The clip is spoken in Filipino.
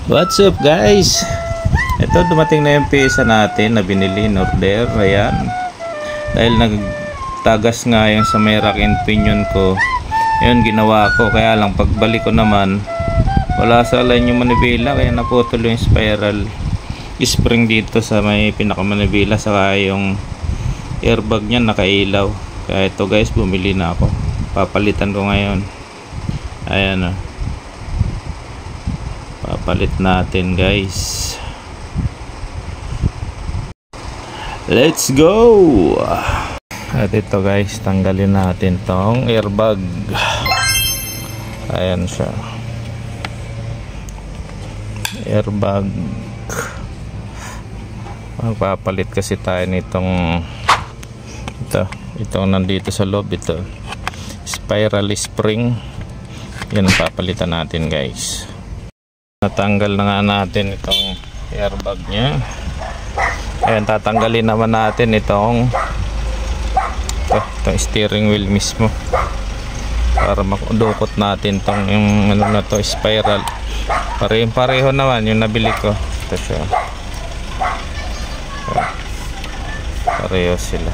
What's up guys? Ito dumating na yung pyesa natin na binili in order. Ayan. Dahil nagtagas nga yung sa may rack and pinion ko. Yun ginawa ko. Kaya lang pagbalik ko naman wala sa line yung manibela. Kaya naputol yung spiral spring dito sa may pinakamanibela. Saka yung airbag nya nakailaw. Kaya ito guys bumili na ako. Papalitan ko ngayon. Ayan o. Papalit natin guys. Let's go. At ito guys, tanggalin natin tong airbag. Ayan siya, airbag. Magpapalit kasi tayo nitong itong nandito sa loob. Ito spiral spring. Yan ang papalitan natin guys. Natanggal na nga natin itong airbag nya. Ayan, tatanggalin naman natin itong steering wheel mismo para makudukot natin itong yung ano na to, spiral. Pareho naman yung nabili ko. Ito siya, pareho sila.